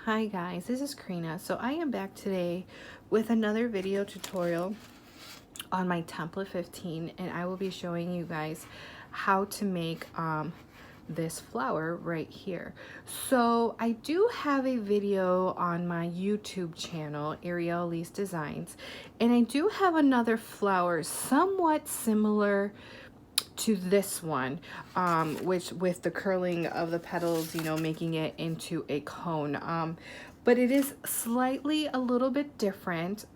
Hi guys, this is Karina. So I am back today with another video tutorial on my template 15, and I will be showing you guys how to make this flower right here. So I do have a video on my YouTube channel, Ariel Elise Designs, and I do have another flower somewhat similar to this one, which with the curling of the petals, you know, making it into a cone. But it is slightly a little bit different,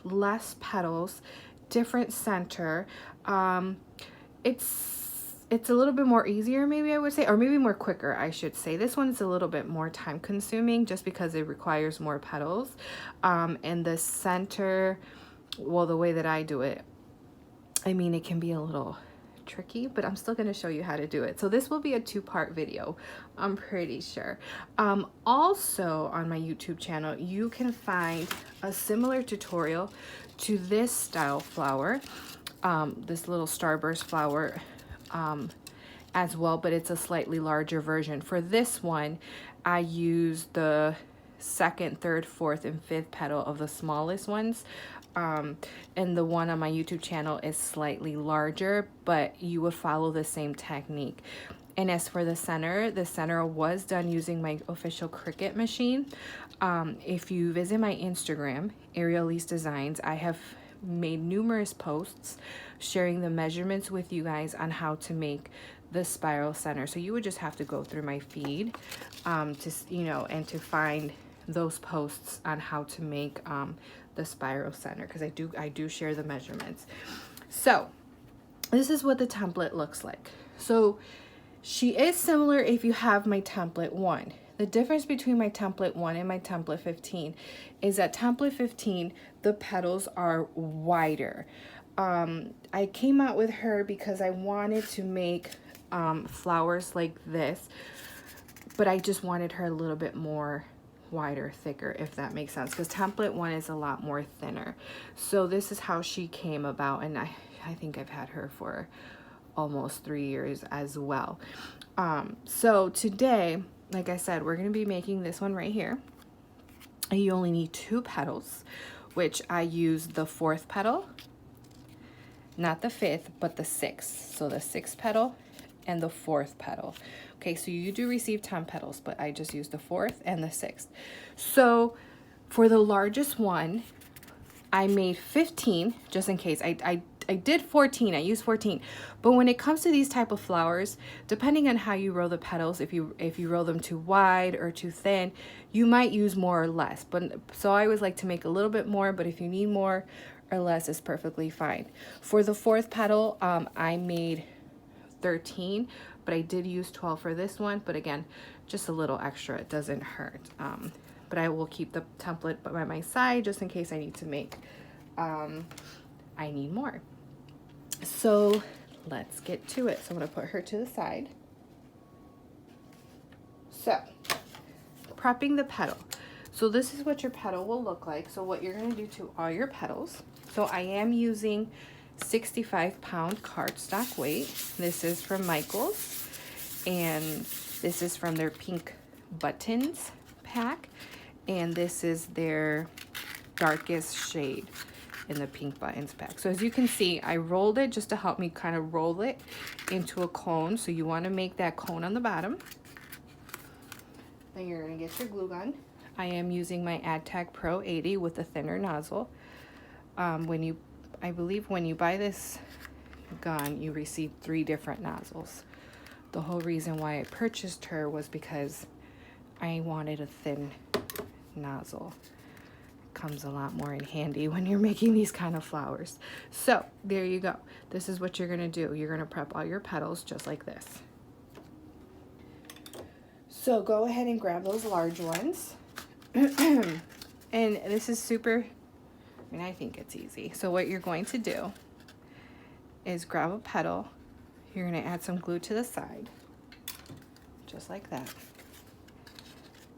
less petals, different center. It's a little bit more easier, maybe I would say, or maybe more quicker, I should say. This one's a little bit more time consuming just because it requires more petals. And the center, well, the way that I do it, I mean, it can be a little tricky, but I'm still going to show you how to do it. So this will be a two-part video, I'm pretty sure. Also on my YouTube channel, you can find a similar tutorial to this style flower, this little starburst flower as well, but it's a slightly larger version. For this one, I use the second, third, fourth, and fifth petal of the smallest ones. And the one on my YouTube channel is slightly larger, but you would follow the same technique. And as for the center was done using my official Cricut machine. If you visit my Instagram, Ariel Elise Designs, I have made numerous posts sharing the measurements with you guys on how to make the spiral center. So you would just have to go through my feed to, you know, and to find those posts on how to make the spiral center, because I do share the measurements. So this is what the template looks like. So she is similar if you have my template 1. The difference between my template 1 and my template 15 is that template 15, the petals are wider. I came out with her because I wanted to make flowers like this, but I just wanted her a little bit more wider, thicker, if that makes sense, because template 1 is a lot more thinner. So this is how she came about, and I think I've had her for almost 3 years as well. So today, like I said, we're going to be making this one right here. You only need 2 petals, which I use the 4th petal, not the 5th, but the 6th. So the 6th petal and the 4th petal. Okay, so you do receive 10 petals, but I just used the 4th and the 6th. So for the largest one, I made 15, just in case. I did 14, I used 14. But when it comes to these type of flowers, depending on how you roll the petals, if you roll them too wide or too thin, you might use more or less. But so I always like to make a little bit more, but if you need more or less, it's perfectly fine. For the 4th petal, I made 13, but I did use 12 for this one. But again, just a little extra, it doesn't hurt. But I will keep the template by my side just in case I need to make, I need more. So let's get to it. So I'm gonna put her to the side. So prepping the petal. So this is what your petal will look like. So what you're gonna do to all your petals. So I am using 65-pound cardstock weight. This is from Michaels, and this is from their pink buttons pack, and this is their darkest shade in the pink buttons pack. So as you can see, I rolled it just to help me kind of roll it into a cone. So you want to make that cone on the bottom. Then you're going to get your glue gun. I am using my AdTag Pro 80 with a thinner nozzle. I believe when you buy this gun, you receive 3 different nozzles. The whole reason why I purchased her was because I wanted a thin nozzle. It comes a lot more in handy when you're making these kind of flowers. So there you go. This is what you're going to do. You're going to prep all your petals just like this. So go ahead and grab those large ones. And this is super, I mean, I think it's easy. So what you're going to do is grab a petal. You're going to add some glue to the side, just like that.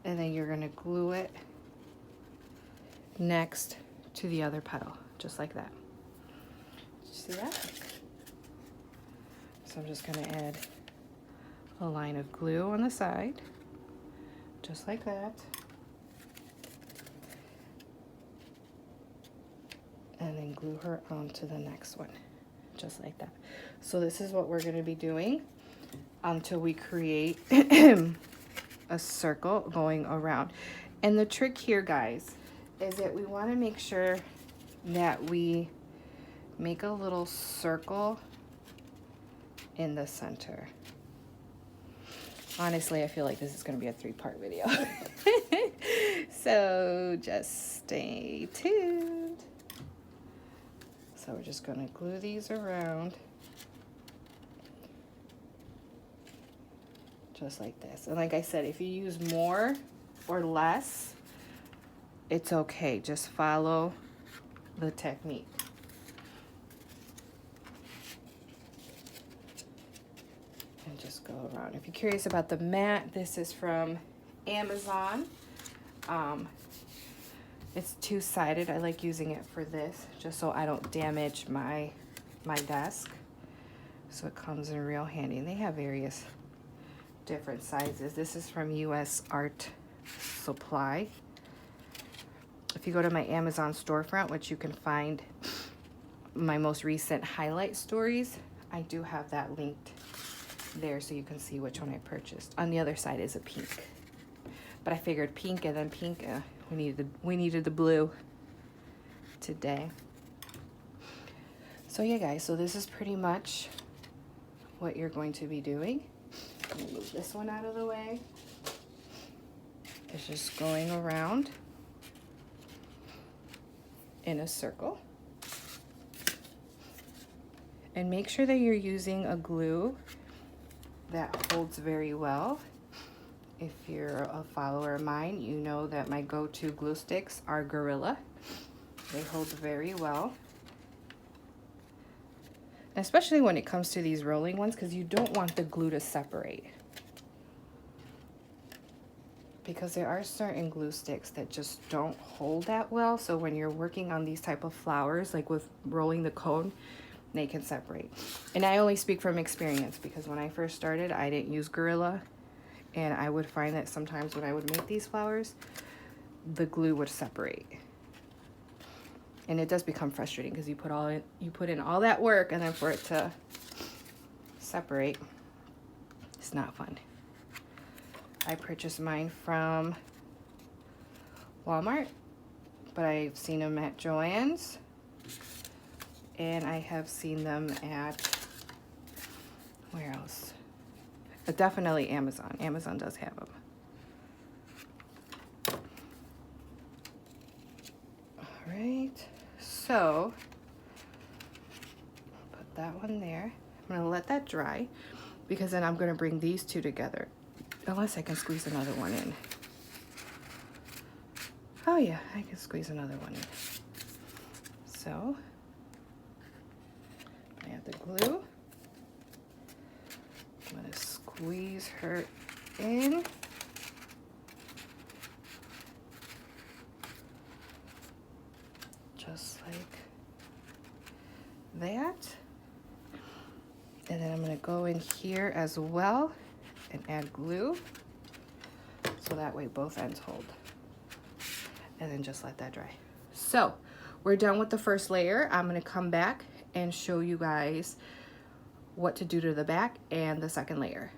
And then you're going to glue it next to the other petal, just like that. Did you see that? So I'm just going to add a line of glue on the side, just like that. and then glue her onto the next one, just like that. So this is what we're going to be doing until we create a circle going around. And the trick here, guys, is that we want to make sure that we make a little circle in the center. Honestly, I feel like this is going to be a 3-part video. So just stay tuned. So we're just going to glue these around. Just like this. And like I said, if you use more or less, it's okay. Just follow the technique. And just go around. If you're curious about the mat, this is from Amazon. It's 2-sided. I like using it for this, just so I don't damage my desk. So it comes in real handy. And they have various different sizes. This is from US Art Supply. If you go to my Amazon storefront, which you can find my most recent highlight stories, I do have that linked there so you can see which one I purchased. On the other side is a pink, but I figured pink and then pink, we needed the blue today. So yeah, guys, so this is pretty much what you're going to be doing. Let me move this one out of the way. It's just going around in a circle. And make sure that you're using a glue that holds very well. If you're a follower of mine, you know that my go-to glue sticks are Gorilla. They hold very well. Especially when it comes to these rolling ones, because you don't want the glue to separate. Because there are certain glue sticks that just don't hold that well. So when you're working on these type of flowers, like with rolling the cone, they can separate. And I only speak from experience, because when I first started, I didn't use Gorilla. And I would find that sometimes when I would make these flowers, the glue would separate. And it does become frustrating because you put in all that work, and then for it to separate, it's not fun. I purchased mine from Walmart, but I've seen them at Joann's, and I have seen them at, where else? Definitely Amazon. Amazon does have them. All right, so put that one there. I'm gonna let that dry, because then I'm gonna bring these two together. Unless I can squeeze another one in. Oh yeah, I can squeeze another one in. So, I have the glue. I'm gonna squeeze her in. Just like that. And then I'm gonna go in here as well and add glue, so that way both ends hold. And then just let that dry. So we're done with the first layer. I'm gonna come back and show you guys what to do to the back and the second layer.